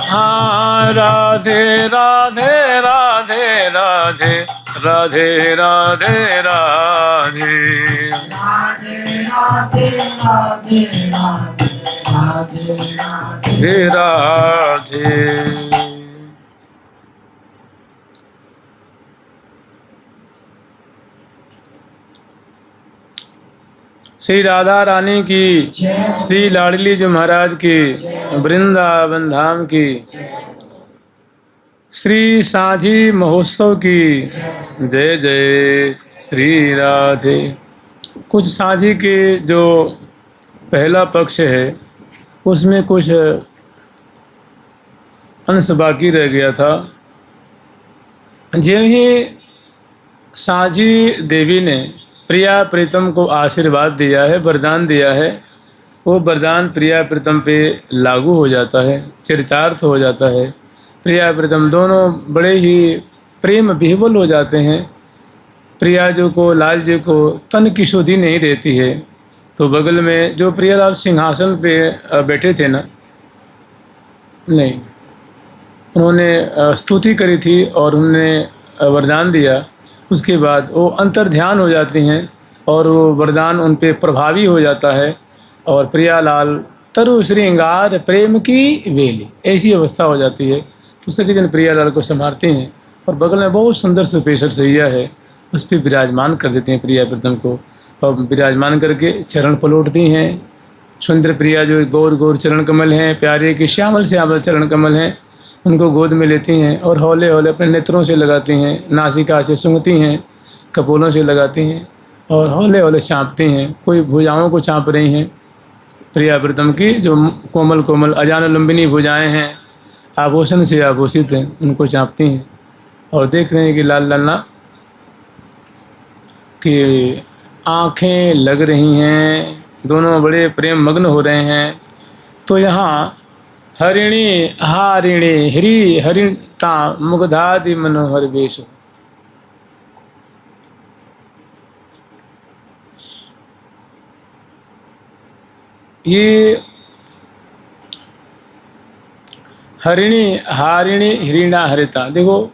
हाँ राधे राधे राधे राधे राधे राधे राधे राधे राधे। श्री राधा रानी की, श्री लाडली जी महाराज की, वृंदावन धाम की, श्री साझी महोत्सव की जय जय श्री राधे। कुछ साझी के जो पहला पक्ष है उसमें कुछ अंश बाकी रह गया था। जिन्हें साझी देवी ने प्रिया प्रीतम को आशीर्वाद दिया है, वरदान दिया है, वो वरदान प्रिया प्रीतम पे लागू हो जाता है, चरितार्थ हो जाता है। प्रिया प्रीतम दोनों बड़े ही प्रेम विह्वल हो जाते हैं। प्रिया जी को, लाल जी को तन की शुद्धि नहीं रहती है, तो बगल में जो प्रियालाल सिंहासन पे बैठे थे ना, नहीं, उन्होंने स्तुति करी थी और उन्होंने वरदान दिया। उसके बाद वो अंतर्ध्यान हो जाती हैं और वो वरदान उन पे प्रभावी हो जाता है और प्रियालाल तरु श्रृंगार प्रेम की वेली, ऐसी अवस्था हो जाती है। तो सखी जन प्रियालाल को संभालते हैं और बगल में बहुत सुंदर सुपेशर सैया है, उस पर विराजमान कर देते हैं प्रिया प्रीतम को और विराजमान करके चरण पलटती हैं। सुंदर प्रिया जो गौर गौर चरण कमल हैं, प्यारे के श्यामल श्यामल चरण कमल हैं, उनको गोद में लेती हैं और हौले हौले अपने नेत्रों से लगाती हैं, नासिका से सूंघती हैं, कपोलों से लगाती हैं और हौले हौले चाँपती हैं। कोई भुजाओं को चाँप रही हैं प्रिया प्रीतम की, जो कोमल कोमल अजान लंबिनी भुजाएं हैं, आभूषण से आभूषित हैं, उनको चाँपती हैं और देख रहे हैं कि लाल लाला की आँखें लग रही हैं, दोनों बड़े प्रेम मग्न हो रहे हैं। तो यहाँ हरिणी हारिणी हरि हरिणता मुग्धादि मनोहर वेश। ये हरिणी हारिणी हिरिणा हरिता, देखो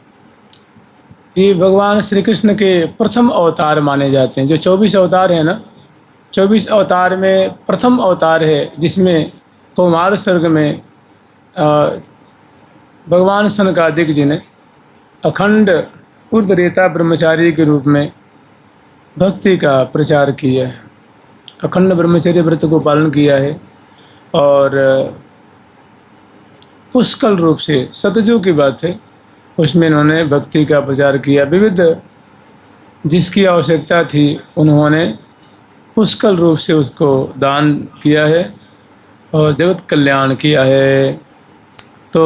ये भगवान श्री कृष्ण के प्रथम अवतार माने जाते हैं। जो 24 अवतार है ना, 24 अवतार में प्रथम अवतार है जिसमें कौमार सर्ग में भगवान सनकादिक जी ने अखंड उर्धरेता ब्रह्मचारी के रूप में भक्ति का प्रचार किया है, अखंड ब्रह्मचर्य व्रत को पालन किया है और पुष्कल रूप से सतजु की बात है, उसमें इन्होंने भक्ति का प्रचार किया। विविध जिसकी आवश्यकता थी उन्होंने पुष्कल रूप से उसको दान किया है और जगत कल्याण किया है। तो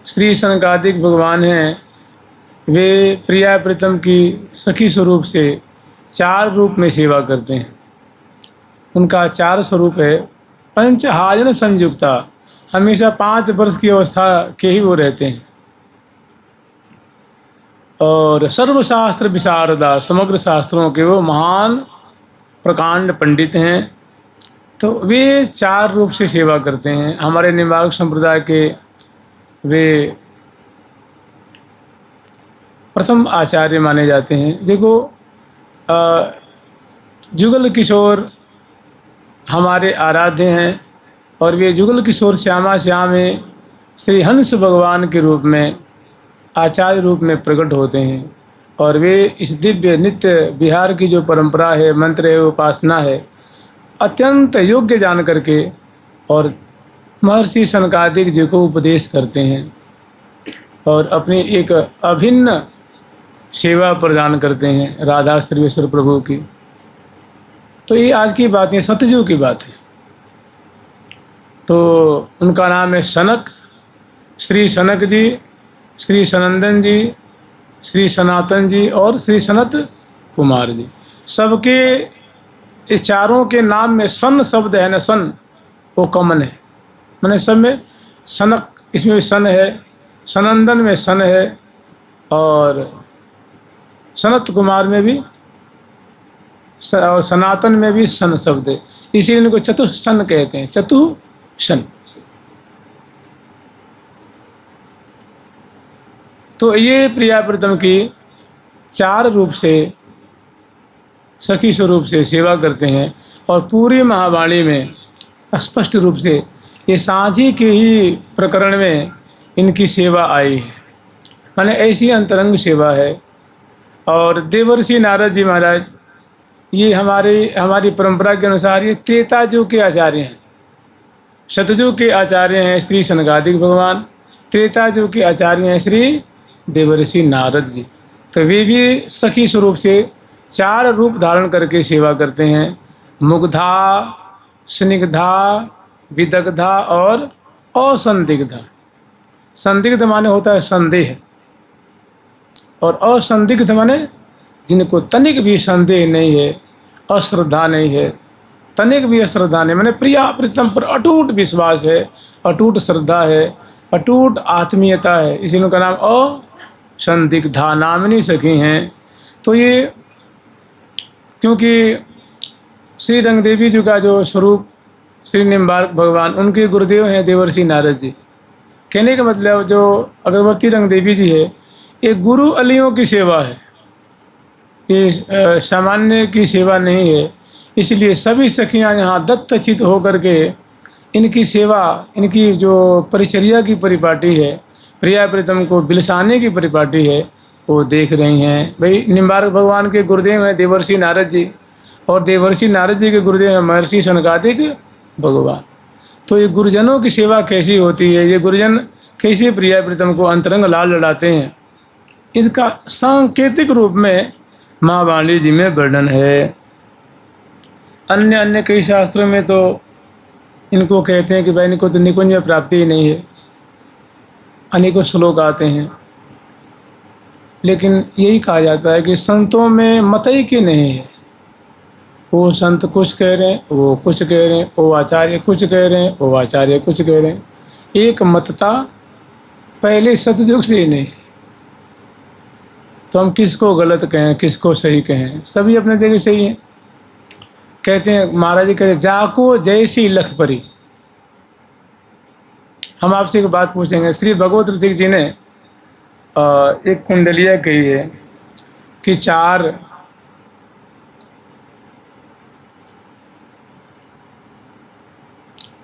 श्री सनकादिक भगवान हैं, वे प्रिया प्रीतम की सखी स्वरूप से 4 रूप में सेवा करते हैं। उनका 4 स्वरूप है। पंचहाजन संयुक्ता, हमेशा 5 वर्ष की अवस्था के ही वो रहते हैं और सर्वशास्त्र विशारदा, समग्र शास्त्रों के वो महान प्रकांड पंडित हैं। तो वे 4 रूप से सेवा करते हैं। हमारे निम्बार्क संप्रदाय के वे प्रथम आचार्य माने जाते हैं। देखो जुगल किशोर हमारे आराध्य हैं और वे जुगल किशोर श्यामा श्याम में श्री हंस भगवान के रूप में आचार्य रूप में प्रकट होते हैं और वे इस दिव्य नित्य विहार की जो परंपरा है, मंत्र है, उपासना है, अत्यंत योग्य जान करके और महर्षि सनकादिक जी को उपदेश करते हैं और अपनी एक अभिन्न सेवा प्रदान करते हैं राधा सर्वेश्वर प्रभु की। तो ये आज की बात नहीं, सतजु की बात है। तो उनका नाम है सनक, श्री सनक जी, श्री सनंदन जी, श्री सनातन जी और श्री सनत कुमार जी। सबके ये चारों के नाम में सन शब्द है ना, सन वो कॉमन है, मैंने सब में सनक, इसमें भी सन है, सनंदन में सन है और सनत कुमार में भी और सनातन में भी सन शब्द है, इसीलिए इनको चतुष्सन कहते हैं, चतुष्सन। तो ये प्रिया प्रीतम की 4 रूप से सखी स्वरूप से सेवा करते हैं। और पूरी महावाणी में स्पष्ट रूप से ये साझी के ही प्रकरण में इनकी सेवा आई है, माने ऐसी अंतरंग सेवा है। और देवर्षि नारद जी महाराज ये हमारी परंपरा के अनुसार ये त्रेता युग के आचार्य हैं। शतयुग के आचार्य हैं श्री सनकादिक भगवान, त्रेता युग के आचार्य हैं श्री देवर्षि नारद जी। तो वे भी सखी स्वरूप से 4 रूप धारण करके सेवा करते हैं, मुग्धा, स्निग्धा, विदग्धा और असंदिग्धा। संदिग्ध माने होता है संदेह, और असंदिग्ध माने जिनको तनिक भी संदेह नहीं है, अश्रद्धा नहीं है, तनिक भी अश्रद्धा नहीं, माने प्रिया प्रीतम पर अटूट विश्वास है, अटूट श्रद्धा है, अटूट आत्मीयता है, इसीलिए उनका नाम असंदिग्धा नामिनी सखी हैं। तो ये क्योंकि श्री रंगदेवी जी का जो स्वरूप श्री निम्बार्क भगवान, उनके गुरुदेव हैं देवर्षि नारद जी। कहने का मतलब जो अगरबत्ती रंगदेवी जी है, ये गुरु अलियों की सेवा है, ये सामान्य की सेवा नहीं है। इसलिए सभी सखियां यहाँ दत्तचित होकर के इनकी सेवा, इनकी जो परिचर्या की परिपाटी है, प्रिया प्रीतम को बिलसाने की परिपाटी है, वो देख रही हैं। भाई निम्बार्क भगवान के गुरुदेव हैं देवर्षि नारद जी, और देवर्षि नारद जी के गुरुदेव हैं महर्षि सनकादिक भगवान। तो ये गुरुजनों की सेवा कैसी होती है, ये गुरुजन कैसे प्रिया प्रीतम को अंतरंग लाल लड़ाते हैं, इसका सांकेतिक रूप में महावाणी जी में वर्णन है। अन्य कई शास्त्रों में तो इनको कहते हैं कि भाई इनको तो निकुंज में प्राप्ति ही नहीं है, अनेकों श्लोक आते हैं, लेकिन यही कहा जाता है कि संतों में मतई की नहीं है। वो संत कुछ कह रहे हैं, वो कुछ कह रहे हैं, वो आचार्य कुछ कह रहे हैं, वो आचार्य कुछ कह रहे हैं, एक मतता पहले सतयुग से ही नहीं। तो हम किसको गलत कहें, किसको सही कहें, सभी अपने जगह सही हैं। कहते हैं महाराज जी कहते जाको जैसी लख परी। हम आपसे एक बात पूछेंगे, श्री भगवत ऋतिक जी ने एक कुंडलिया कही है कि 4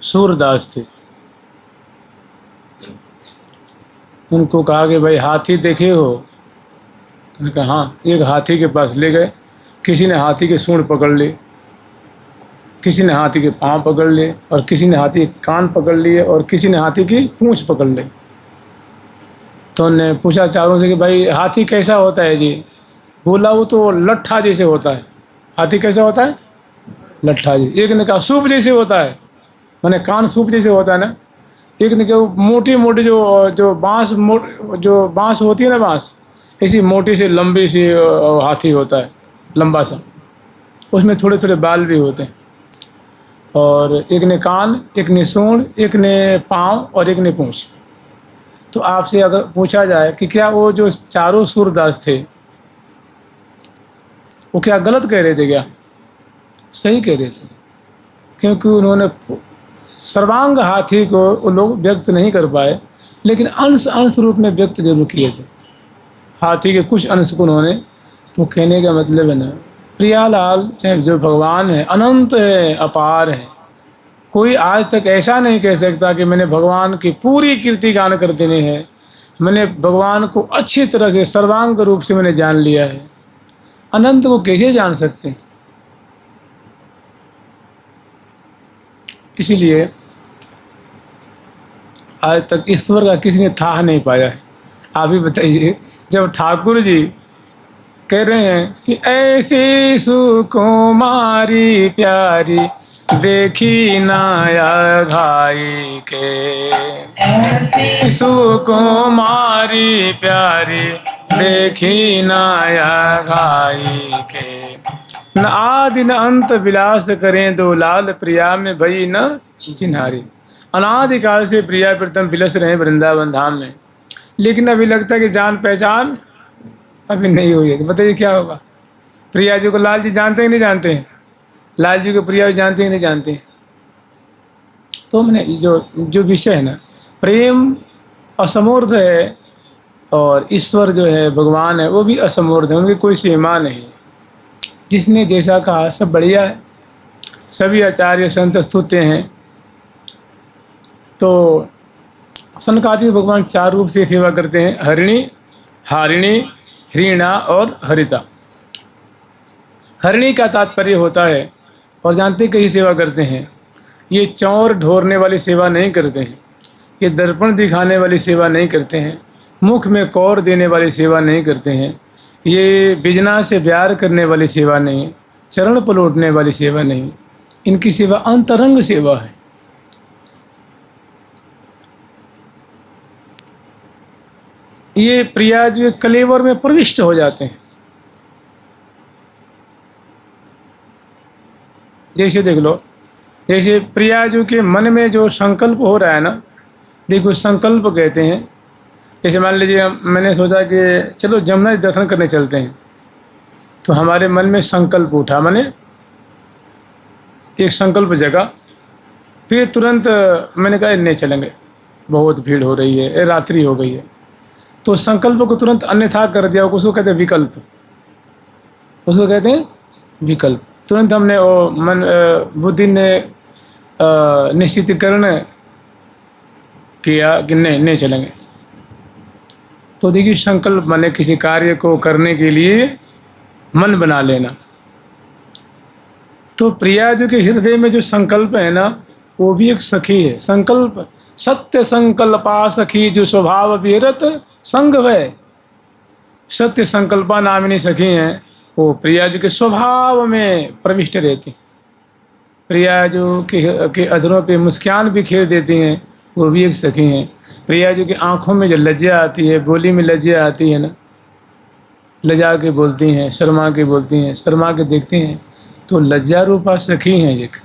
सूरदास थे, उनको कहा कि भाई हाथी देखे हो, उन्होंने कहा हाँ। एक हाथी के पास ले गए, किसी ने हाथी के सूंड पकड़ ली, किसी ने हाथी के पाँव पकड़ लिए, और किसी ने हाथी के कान पकड़ लिए, और किसी ने हाथी की पूंछ पकड़ ली। तो उन्होंने पूछा चारों से कि भाई हाथी कैसा होता है जी? बोला वो तो लट्ठा जैसे होता है। हाथी कैसा होता है? लट्ठा जी। एक ने कहा सूप जैसे होता है, माने कान सूप जैसे होता है ना। एक ने कहा मोटी मोटी जो बाँस होती है ना, बाँस ऐसी मोटी सी लंबी सी हाथी होता है, लंबा सा, उसमें थोड़े थोड़े बाल भी होते हैं। और एक ने कान, एक ने सूंड, एक ने पाँव और एक ने पूँछ। तो आपसे अगर पूछा जाए कि क्या वो जो 4 सूरदास थे वो क्या गलत कह रहे थे, क्या सही कह रहे थे? क्योंकि उन्होंने सर्वांग हाथी को वो लोग व्यक्त नहीं कर पाए, लेकिन अंश रूप में व्यक्त जरूर किए थे हाथी के कुछ अंश को उन्होंने। तो कहने का मतलब है ना, प्रियालाल जो भगवान है अनंत है, अपार है। कोई आज तक ऐसा नहीं कह सकता कि मैंने भगवान की पूरी कीर्ति गान कर देनी है, मैंने भगवान को अच्छी तरह से सर्वांग रूप से मैंने जान लिया है। अनंत को कैसे जान सकते हैं? इसीलिए आज तक ईश्वर का किसी ने था नहीं पाया है। आप ही बताइए, जब ठाकुर जी कह रहे हैं कि ऐसी सुकुमारी प्यारी देखी नाया घाई के, ऐसी सुकुमारी प्यारी देखी नाया घाई के, न आदि न अंत विलास करें दो लाल प्रिया में भई न चिन्हारी। अनादिकाल से प्रिया प्रीतम विलस रहे वृंदावन धाम में, लेकिन अभी लगता है कि जान पहचान अभी नहीं हुई है। तो बताइए क्या होगा? प्रिया जी को लाल जी जानते हैं नहीं जानते हैं? लाल जी को प्रिया जी जानते हैं नहीं जानते हैं? तो मैंने जो जो विषय है ना, प्रेम असमूर्ध है और ईश्वर जो है भगवान है वो भी असमूर्ध है, उनकी कोई सीमा नहीं। जिसने जैसा कहा सब बढ़िया है, सभी आचार्य संत स्तुत्य हैं। तो सनकादिक भगवान 4 रूप से सेवा करते हैं, हरिणी, हारिणी, ह्रीणा और हरिता। हरिणी का तात्पर्य होता है, और जानते कहीं सेवा करते हैं, ये चौर ढोरने वाली सेवा नहीं करते हैं, ये दर्पण दिखाने वाली सेवा नहीं करते हैं, मुख में कौर देने वाली सेवा नहीं करते हैं, ये बिजना से प्यार करने वाली सेवा नहीं, चरण पलटने वाली सेवा नहीं। इनकी सेवा अंतरंग सेवा है। ये प्रिया जो कलेवर में प्रविष्ट हो जाते हैं। जैसे देख लो, जैसे प्रिया जो के मन में जो संकल्प हो रहा है ना, देखो संकल्प कहते हैं। जैसे मान लीजिए मैंने सोचा कि चलो जमुना जी दर्शन करने चलते हैं, तो हमारे मन में संकल्प उठा, माने एक संकल्प जगा, फिर तुरंत मैंने कहा नहीं चलेंगे, बहुत भीड़ हो रही है, रात्रि हो गई है। तो संकल्प को तुरंत अन्यथा कर दिया, उसको कहते हैं विकल्प, उसको कहते हैं विकल्प। तुरंत हमने वो मन बुद्धि ने निश्चितीकरण किया कि नहीं चलेंगे। तो देखिए संकल्प माने किसी कार्य को करने के लिए मन बना लेना। तो प्रिया जो के हृदय में जो संकल्प है ना, वो भी एक सखी है। संकल्प सत्य संकल्पा सखी जो स्वभाव विरत संग है। सत्य संकल्पा नामिनी सखी हैं, वो प्रिया जो के स्वभाव में प्रविष्ट रहती। प्रिया जो के अधरों पे मुस्कान बिखेर देती हैं, वो भी एक सखी हैं। प्रिया जो की आँखों में जो लज्जा आती है, बोली में लज्जा आती है ना, लजा के बोलती हैं, शर्मा के बोलती हैं, शर्मा के देखती हैं, तो लज्जा रूपा सखी हैं एक।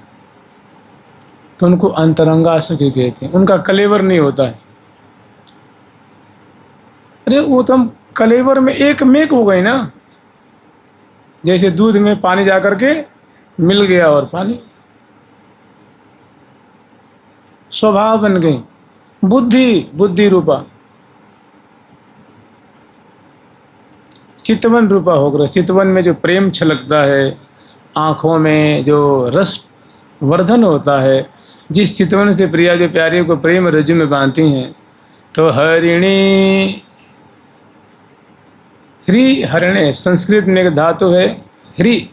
तो उनको अंतरंगा सखी कहते हैं। उनका कलेवर नहीं होता है। अरे वो तो हम कलेवर में एक मेक हो गई ना, जैसे दूध में पानी जा करके मिल गया और पानी स्वभाव बन गई। बुद्धि रूपा चितवन रूपा होकर, चितवन में जो प्रेम छलकता है, आँखों में जो रस वर्धन होता है, जिस चितवन से प्रिया जो प्यारे को प्रेम रज्जु में बांधती हैं। तो हरिणी, ह्री हरिणे संस्कृत में एक धातु है ह्री,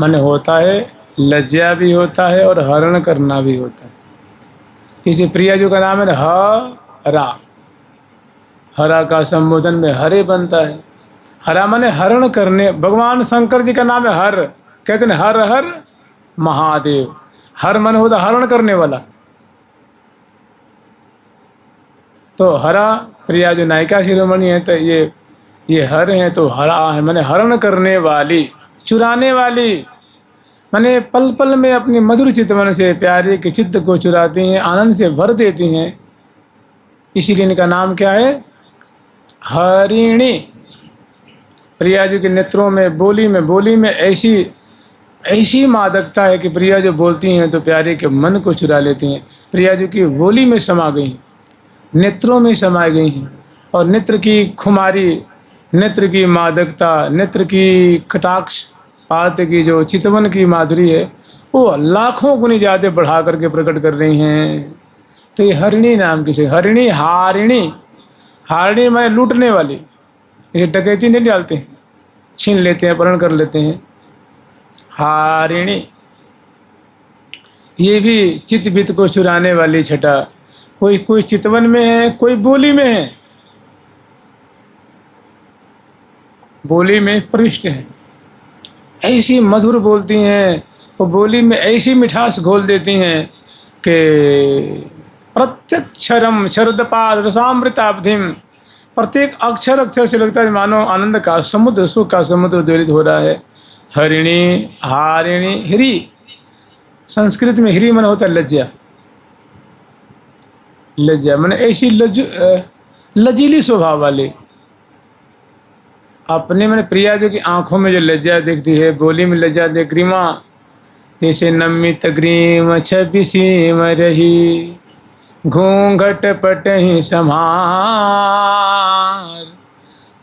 माने होता है लज्जा भी होता है और हरण करना भी होता है। किसी प्रिया जो का नाम है हरा, हरा का संबोधन में हरे बनता है। हरा माने हरण करने। भगवान शंकर जी का नाम है हर, कहते हैं हर हर महादेव। हर मन होता हरण करने वाला। तो हरा प्रिया जो नायिका शिरोमणि है, तो ये हर हैं, तो हरा है माने हरण करने वाली, चुराने वाली, माने पल पल में अपनी मधुर चितवन से प्यारे के चित्त को चुराती हैं, आनंद से भर देती हैं। इसीलिए इनका नाम क्या है? हरिणी। प्रिया जी के नेत्रों में, बोली में ऐसी मादकता है कि प्रिया जो बोलती हैं तो प्यारे के मन को चुरा लेती हैं। प्रिया जी की बोली में समा गई हैं, नेत्रों में समा गई हैं, और नेत्र की खुमारी, नेत्र की मादकता, नेत्र की कटाक्ष पात की जो चितवन की माधुरी है, वो लाखों गुनी ज़्यादा बढ़ा करके प्रकट कर रही हैं। तो ये हरिणी नाम की, हरिणी हारिणी। हारिणी माने लूटने वाली। ये डकैती नहीं डालते हैं, छीन लेते हैं, अपहरण कर लेते हैं। हारिणी ये भी चित्त वित्त को चुराने वाली छटा। कोई चितवन में है, कोई बोली में है, बोली में प्रविष्ट है। ऐसी मधुर बोलती हैं, वो बोली में ऐसी मिठास घोल देती हैं कि प्रत्यक्षरम शरदपाद रसामृताब्धिम, प्रत्येक अक्षर से लगता है मानो आनंद का समुद्र, सुख का समुद्र उद्वेलित हो रहा है। हरिणी हारिणी ह्री, संस्कृत में ह्री मन होता है लज्जा। लज्जा माने ऐसी लजीली स्वभाव वाले। अपने मैंने प्रिया जो कि आंखों में जो लज्जा दिखती है, बोली में लज्जा दिख, ग्रीमा जैसे नमित ग्रीम छवि सीम रही, घूंघट पटहि समार,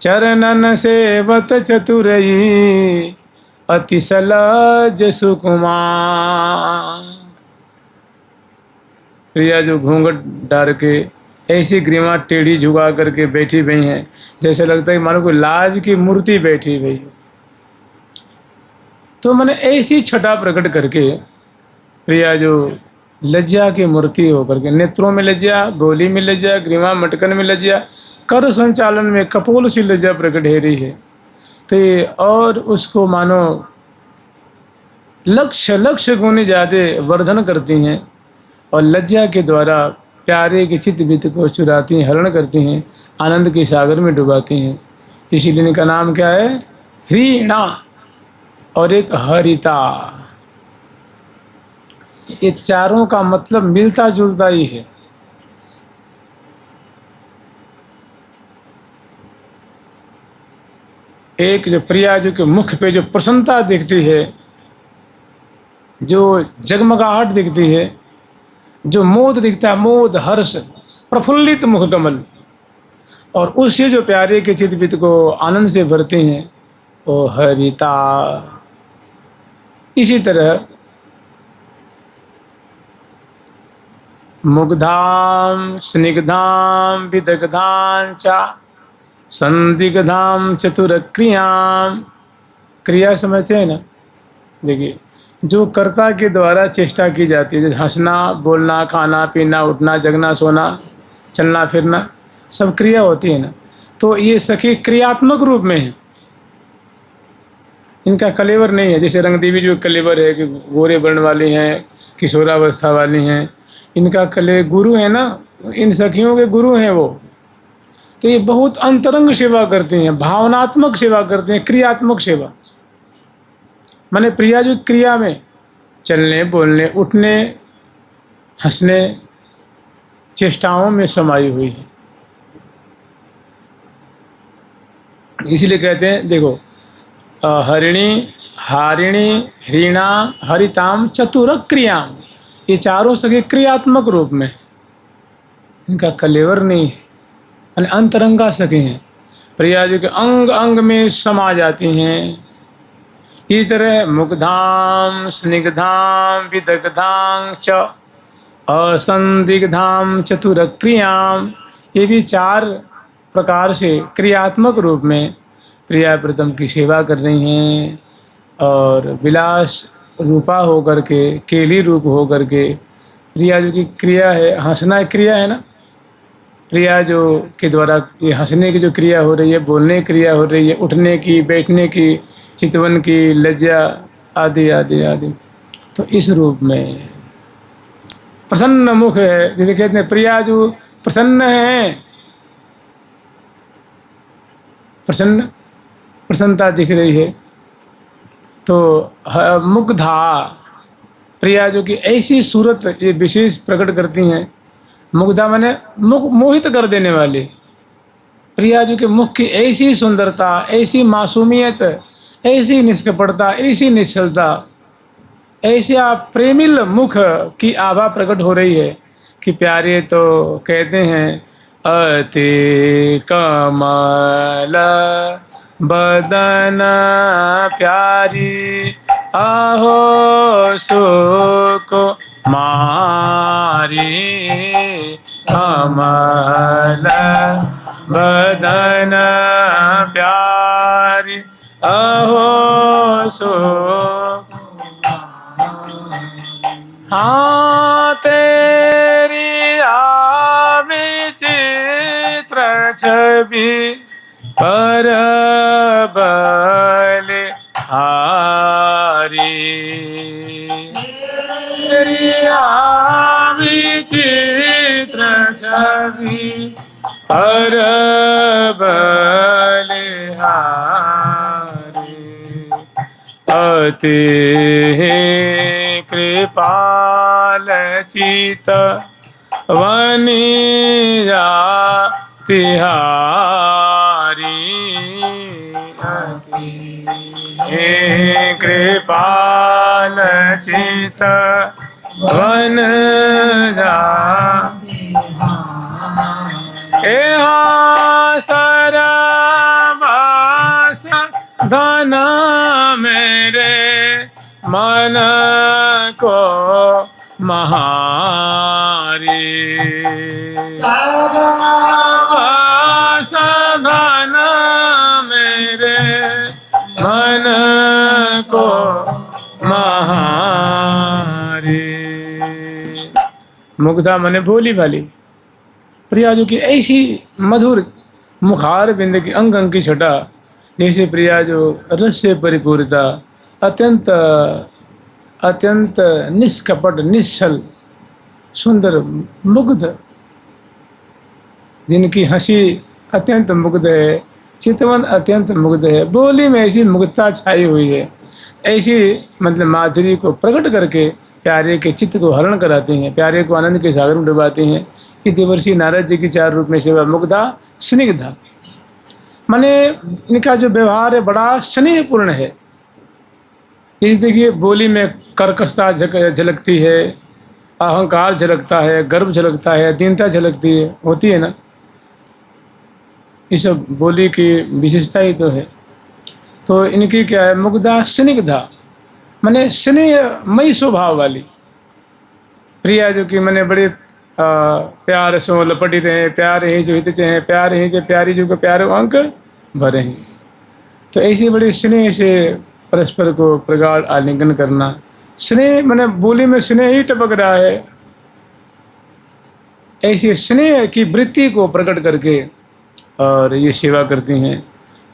चरणन सेवत चतुरई, अति सलज सुकुमार। प्रिया जो घूंघट डाल के ऐसी ग्रीवा टेढ़ी झुका करके बैठी हुई हैं, जैसे लगता है कि मानो कोई लाज की मूर्ति बैठी हुई हो। तो मैंने ऐसी छटा प्रकट करके प्रिया जो लज्जा की मूर्ति होकर के, नेत्रों में लज्जा, बोली में लज्जा, ग्रीवा मटकन में लज्जा, कर संचालन में कपोल सी लज्जा प्रकट हो रही है। तो ये और उसको मानो लक्ष्य लक्ष्य गुनी ज़्यादा वर्धन करती हैं और लज्जा के द्वारा प्यारे के चित्त वित्त को चुराती हैं, हरण करती हैं, आनंद के सागर में डुबाती हैं। इसीलिए इनका नाम क्या है? ह्रीणा और एक हरिता। ये चारों का मतलब मिलता जुलता ही है। एक जो प्रिया जो के मुख पे जो प्रसन्नता दिखती है, जो जगमगाहट दिखती है, जो मोद दिखता है, मोद हर्ष, प्रफुल्लित मुख कमल, और उससे जो प्यारे के चित्त को आनंद से भरते हैं, वो हरिता। इसी तरह मुग्धाम स्निग्धाम विदग्धाम चा संदिग्धाम चतुरक्रियाम। क्रिया समझते हैं ना? देखिए, जो कर्ता के द्वारा चेष्टा की जाती है, जैसे हंसना, बोलना, खाना पीना, उठना, जगना, सोना, चलना फिरना, सब क्रिया होती है ना। तो ये सखी क्रियात्मक रूप में है, इनका कलेवर नहीं है। जैसे रंगदेवी जो कलेवर है कि गोरे वर्ण वाली हैं, किशोरावस्था वाली हैं, इनका कले गुरु है ना, इन सखियों के गुरु हैं वो। तो ये बहुत अंतरंग सेवा करती हैं, भावनात्मक सेवा करती हैं, क्रियात्मक सेवा। माने प्रिया जो क्रिया में चलने, बोलने, उठने, हंसने, चेष्टाओं में समाई हुई है। इसलिए कहते हैं, देखो, हरिणी, हारिणी, ह्रीणा, हरिताम, चतुर क्रियाम, ये चारों सके क्रियात्मक रूप में, इनका कलेवर नहीं है, अंतरंगा सके हैं। प्रिया जो के अंग अंग में समा जाती हैं। इस तरह मुग्धाम स्निग्धाम विदग्धाम च असंदिग्धाम चतुरक्रियाम, ये भी चार प्रकार से क्रियात्मक रूप में प्रिया प्रीतम की सेवा कर रही हैं। और विलास रूपा हो करके, केली रूप हो करके, प्रिया जो की क्रिया है, हंसना क्रिया है ना, प्रिया जो के द्वारा ये हंसने की जो क्रिया हो रही है, बोलने की क्रिया हो रही है, उठने की, बैठने की, चितवन की, लज्जा आदि आदि आदि। तो इस रूप में प्रसन्न मुख है, जैसे कहते हैं प्रिया जो प्रसन्न है, प्रसन्न प्रसन्नता दिख रही है। तो मुग्धा प्रिया जो कि ऐसी सूरत ये विशेष प्रकट करती हैं। मुग्धा माने मुख मोहित कर देने वाली। प्रिया जो कि मुख की ऐसी सुंदरता, ऐसी मासूमियत, ऐसी निष्कपटता, ऐसी निश्चलता, ऐसा प्रेमिल मुख की आभा प्रकट हो रही है कि प्यारे तो कहते हैं अति कमल बदन प्यारी, आहो सुको मारी, कमल बदन प्यारी, आहो सो। हाँ तेरी विचित्र छवि पर बलिहारी, तेरी विचित्र छवि पर बलिहारी, अति कृपाल चित वनिया तिहारी। हे कृपाल चित वन जा सरवास धन मेरे मन को महारी सरवास धन मेरे मन को महारी। मुग्धा मने भोली भाली, प्रिया जो कि ऐसी मधुर मुखार बिंद की अंग अंग की छटा, जैसे प्रिया जो रस से परिपूर्णता, अत्यंत अत्यंत निष्कपट निश्चल सुंदर मुग्ध, जिनकी हंसी अत्यंत मुग्ध है, चितवन अत्यंत मुग्ध है, बोली में ऐसी मुग्धता छाई हुई है, ऐसी मतलब माधुरी को प्रकट करके प्यारे के चित्त को हरण कराते हैं, प्यारे को आनंद के सागर में डुबाते हैं। कि देवर्षि नारद जी की 4 रूप में सेवा, मुग्धा स्निग्धा, माने इनका जो व्यवहार है बड़ा स्नेहपूर्ण है। ये देखिए बोली में कर्कशता झलकती है, अहंकार झलकता है, गर्व झलकता है, दीनता झलकती है, होती है ना, ये सब बोली की विशेषता ही तो है। तो इनकी क्या है, मुग्धा स्निग्धा माने स्नेहमयी स्वभाव वाली प्रिया, जो कि मैंने बड़े प्यार सो लपटी रहे, प्यार ही जो हित चाहे, प्यार ही से प्यारी जो को प्यार अंक भरे हैं। तो ऐसी बड़ी स्नेह से परस्पर को प्रगाढ़ आलिंगन करना, स्नेह मैंने बोली में स्नेह ही टपक रहा है, ऐसी स्नेह की वृत्ति को प्रकट करके और ये सेवा करती हैं।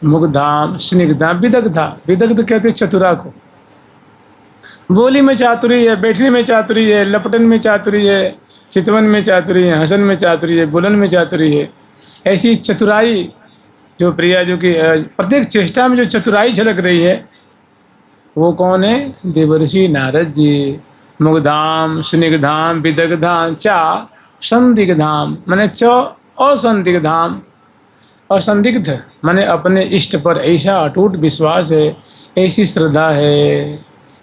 मुग्धाम स्निग्धाम विदग्धा, विदग्ध कहते चतुरा को, बोली में चातुरी है, बैठने में चातुरी है, लपटन में चातुरी है, चितवन में चातुरी है, हसन में चातुरी है, बोलन में चातुरी है। ऐसी चतुराई जो प्रिया जो कि प्रत्येक चेष्टा में जो चतुराई झलक रही है, वो कौन है, देवर्षि नारद जी। मुग्धाम स्निग्धाम विदग्धाम चा संदिग्धाम, माने च असंदिग्धाम, असंदिग्ध माने अपने इष्ट पर ऐसा अटूट विश्वास है, ऐसी श्रद्धा है,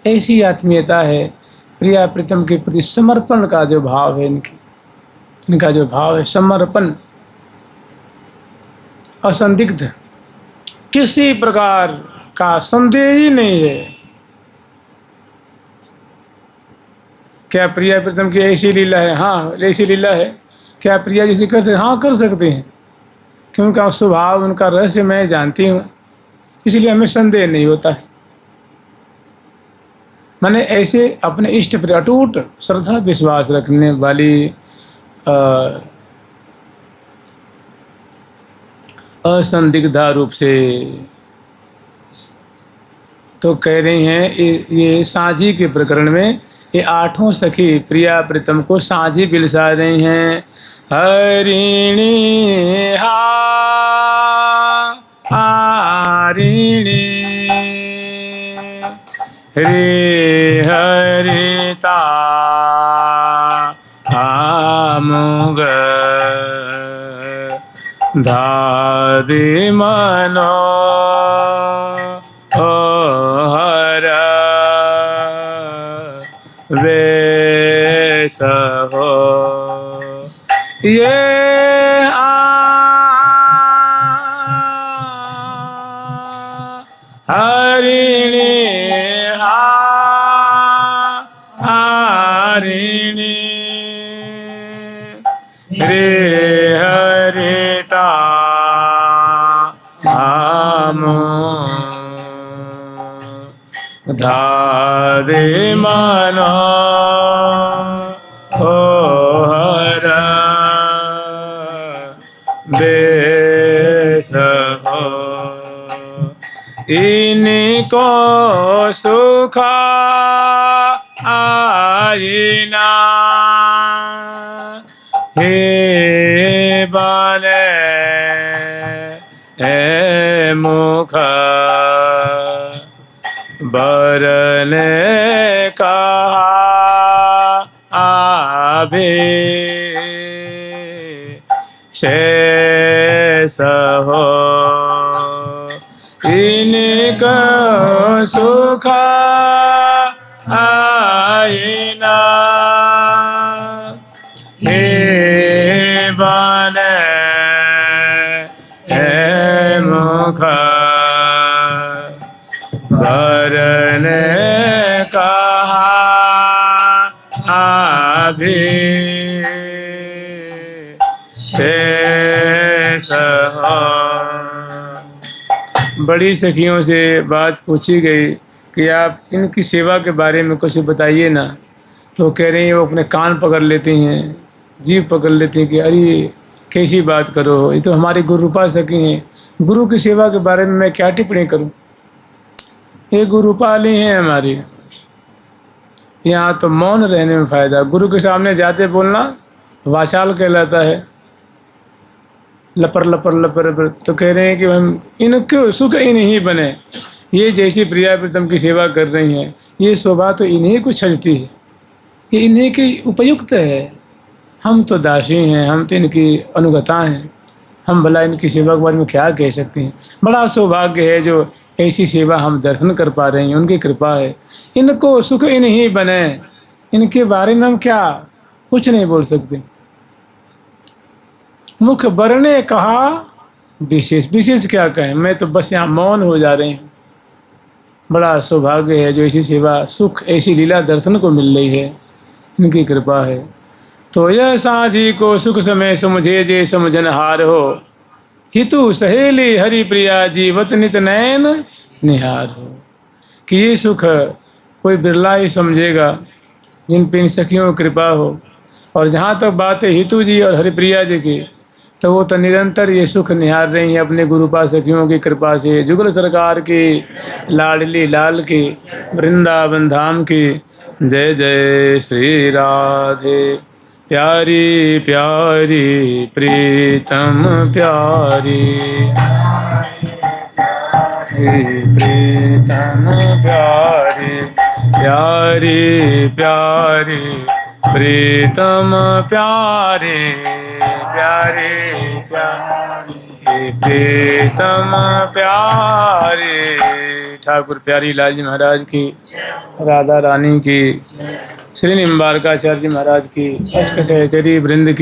ऐसी आत्मीयता है, प्रिया प्रीतम के प्रति समर्पण का जो भाव है, इनका जो भाव है समर्पण, असंदिग्ध, किसी प्रकार का संदेह ही नहीं है। क्या प्रिया प्रीतम की ऐसी लीला है? हाँ ऐसी लीला है। क्या प्रिया जैसी करते हैं? हाँ कर सकते हैं, क्योंकि उनका स्वभाव, उनका रहस्य मैं जानती हूँ, इसलिए हमें संदेह नहीं होता है। माने ऐसे अपने इष्ट पर अटूट श्रद्धा विश्वास रखने वाली असंदिग्धा रूप से। तो कह रही हैं ये साझी के प्रकरण में ये 8 सखी प्रिया प्रीतम को साझी बिलसा रही हैं। हरिणी हारिणी रे हरिता मुग धादि मनो हर वेश हो ये हरिणी हारिणी रे हरिता धादि मनो हर बेस हो इनको सुख आईना हे बने हे मुख बरने कहा आभे शेष हो इनका सुख आए ना, हे बन हे मुख भरन कहा अभी शेष हो। बड़ी सखियों से बात पूछी गई कि आप इनकी सेवा के बारे में कुछ बताइए ना, तो कह रही हैं वो अपने कान पकड़ लेती हैं, जीभ पकड़ लेती हैं कि अरे कैसी बात करो, ये तो हमारी गुरु रूपा सखी हैं, गुरु की सेवा के बारे में मैं क्या टिप्पणी करूं, ये गुरु रूपाली हैं हमारी। यहाँ तो मौन रहने में फ़ायदा, गुरु के सामने जाते बोलना वाचाल कहलाता है, लपर लपर लपर लपर। तो कह रहे हैं कि हम इनको सुख इन्हीं ही बने, ये जैसी प्रिया प्रीतम की सेवा कर रही हैं, ये शोभा तो इन्हीं को छजती है, ये इन्हीं की उपयुक्त है। हम तो दासी हैं, हम तो इनकी अनुगता हैं, हम भला इनकी सेवा के बारे में क्या कह सकते हैं। बड़ा सौभाग्य है जो ऐसी सेवा हम दर्शन कर पा रहे हैं, उनकी कृपा है। इनको सुख इन्हीं बने, इनके बारे में हम क्या कुछ नहीं बोल सकते। मुख बरने कहा विशेष, विशेष क्या कहें, मैं तो बस यहाँ मौन हो जा रही हूँ। बड़ा सौभाग्य है जो ऐसी सेवा, सुख, ऐसी लीला दर्शन को मिल रही है, इनकी कृपा है। तो यह साझी को सुख समय समझे जे समझन हार हो, हितु सहेली हरि प्रिया जीवत नित नैन निहार हो। कि ये सुख कोई बिरला ही समझेगा जिन पे इन सखियों की कृपा हो। और जहाँ तक बात है हितु जी और हरिप्रिया जी की, तो वो तो निरंतर ये सुख निहार रही हैं अपने गुरुपा सखियों की कृपा से। जुगल सरकार की, लाडली लाल की, वृंदावन धाम की। जय जय श्री राधे। प्यारी प्यारी प्रीतम प्यारी, प्रीतम प्यारी, प्यारी प्यारी प्रीतम प्यारी, प्यारी प्यारी प्रीतम प्यारी। ठाकुर प्यारी लाल जी महाराज की, राधा रानी की, श्री निम्बारकाचार्य जी महाराज की, अष्ट सहचरी वृंद की।